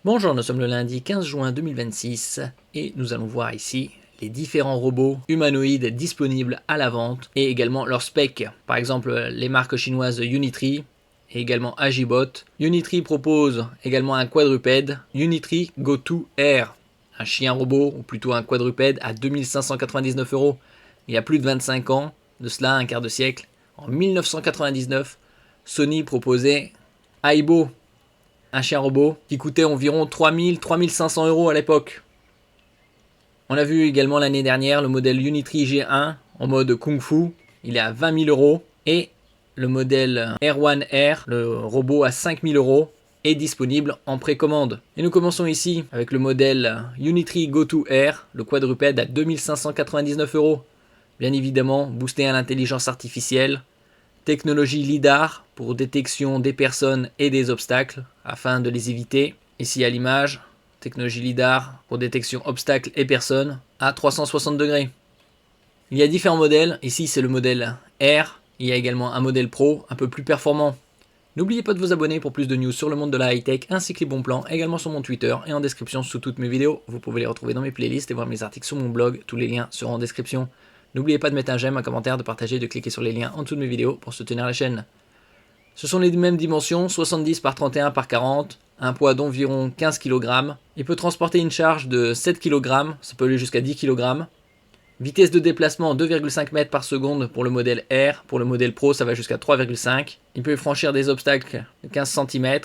Bonjour, nous sommes le lundi 15 juin 2026 et nous allons voir ici les différents robots humanoïdes disponibles à la vente et également leurs specs. Par exemple, les marques chinoises Unitree et également Agibot. Unitree propose également un quadrupède, Unitree Go2 Air, un chien robot ou plutôt un quadrupède à 2599 €. Il y a plus de 25 ans, de cela un quart de siècle, en 1999, Sony proposait Aibo, un chien robot qui coûtait environ 3500 € à l'époque. On a vu également l'année dernière le modèle Unitree G1 en mode Kung Fu, il est à 20 000 €, et le modèle R1 Air, le robot à 5 000 € est disponible en précommande. Et nous commençons ici avec le modèle Unitree Go2 Air, le quadrupède à 2599 €. Bien évidemment, boosté à l'intelligence artificielle, technologie LiDAR pour détection des personnes et des obstacles afin de les éviter. Ici à l'image, technologie LiDAR pour détection obstacles et personnes à 360 degrés. Il y a différents modèles. Ici c'est le modèle R. Il y a également un modèle Pro un peu plus performant. N'oubliez pas de vous abonner pour plus de news sur le monde de la high-tech ainsi que les bons plans, également sur mon Twitter et en description sous toutes mes vidéos. Vous pouvez les retrouver dans mes playlists et voir mes articles sur mon blog. Tous les liens seront en description. N'oubliez pas de mettre un j'aime, un commentaire, de partager, de cliquer sur les liens en dessous de mes vidéos pour soutenir la chaîne. Ce sont les mêmes dimensions, 70 par 31 par 40, un poids d'environ 15 kg. Il peut transporter une charge de 7 kg, ça peut aller jusqu'à 10 kg. Vitesse de déplacement 2,5 mètres par seconde pour le modèle R, pour le modèle Pro ça va jusqu'à 3,5. Il peut franchir des obstacles de 15 cm.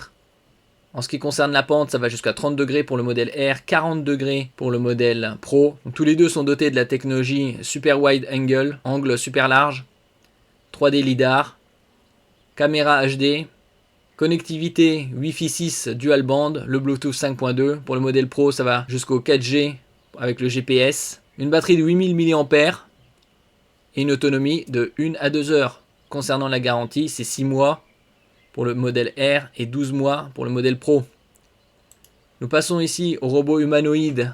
En ce qui concerne la pente, ça va jusqu'à 30 degrés pour le modèle R, 40 degrés pour le modèle Pro. Donc, tous les deux sont dotés de la technologie Super Wide Angle, angle super large, 3D LiDAR, caméra HD, connectivité Wi-Fi 6 dual band, le Bluetooth 5.2. Pour le modèle Pro, ça va jusqu'au 4G avec le GPS. Une batterie de 8000 mAh et une autonomie de 1 à 2 heures. Concernant la garantie, c'est 6 mois pour le modèle R et 12 mois pour le modèle Pro. Nous passons ici au robot humanoïde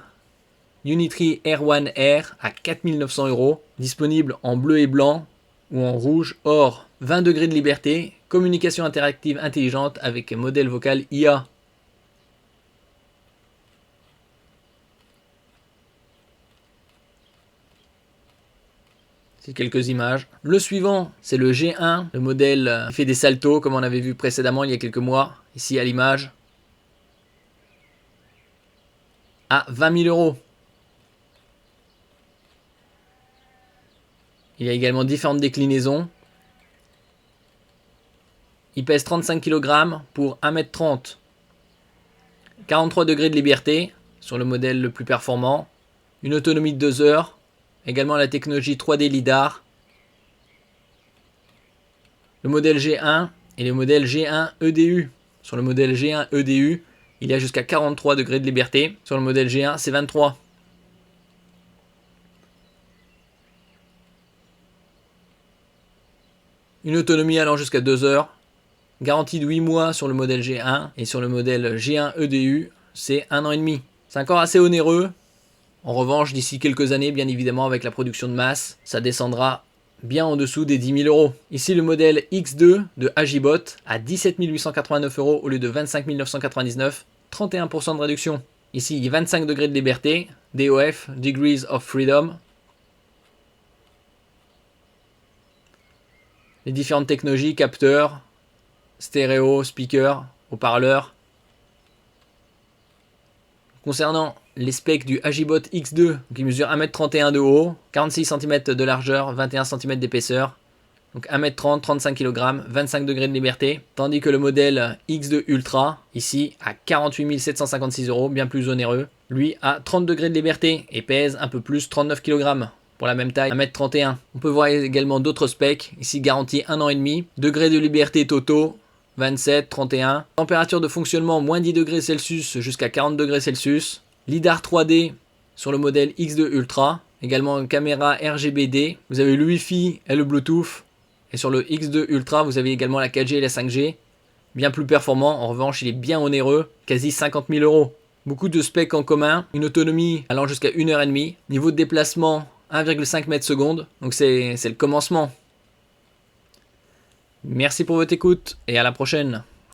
Unitree R1 Air à 4900 €, disponible en bleu et blanc ou en rouge, or 20 degrés de liberté, communication interactive intelligente avec modèle vocal IA. C'est quelques images. Le suivant, c'est le G1, le modèle qui fait des saltos comme on avait vu précédemment il y a quelques mois, ici à l'image, à 20 000 €. Il y a également différentes déclinaisons. Il pèse 35 kg pour 1,30 m. 43 degrés de liberté sur le modèle le plus performant. Une autonomie de 2 heures. Également la technologie 3D LiDAR. Le modèle G1 et le modèle G1 EDU. Sur le modèle G1 EDU, il y a jusqu'à 43 degrés de liberté. Sur le modèle G1, c'est 23. Une autonomie allant jusqu'à 2 heures. Garantie de 8 mois sur le modèle G1 et sur le modèle G1 EDU, c'est 1 an et demi. C'est encore assez onéreux. En revanche, d'ici quelques années, bien évidemment, avec la production de masse, ça descendra bien en dessous des 10 000 €. Ici, le modèle X2 de Agibot à 17 889 € au lieu de 25 999, 31% de réduction. Ici, 25 degrés de liberté, DOF, Degrees of Freedom. Les différentes technologies, capteurs, stéréo, speaker, haut-parleurs. Concernant les specs du Agibot X2, qui mesure 1,31 m de haut, 46 cm de largeur, 21 cm d'épaisseur, donc 1,30 m, 35 kg, 25 degrés de liberté, tandis que le modèle X2 Ultra, ici à 48 756 €, bien plus onéreux, lui a 30 degrés de liberté et pèse un peu plus, 39 kg. Pour la même taille, 1,31 m. On peut voir également d'autres specs, ici garantie 1 an et demi, degrés de liberté totaux, 27, 31. Température de fonctionnement, moins 10 degrés Celsius jusqu'à 40 degrés Celsius. LiDAR 3D sur le modèle X2 Ultra. Également une caméra RGBD. Vous avez le Wi-Fi et le Bluetooth. Et sur le X2 Ultra, vous avez également la 4G et la 5G. Bien plus performant, en revanche, il est bien onéreux, quasi 50 000 €. Beaucoup de specs en commun, une autonomie allant jusqu'à 1 heure et demie. Niveau de déplacement, 1,5 m/s. Donc c'est le commencement. Merci pour votre écoute et à la prochaine.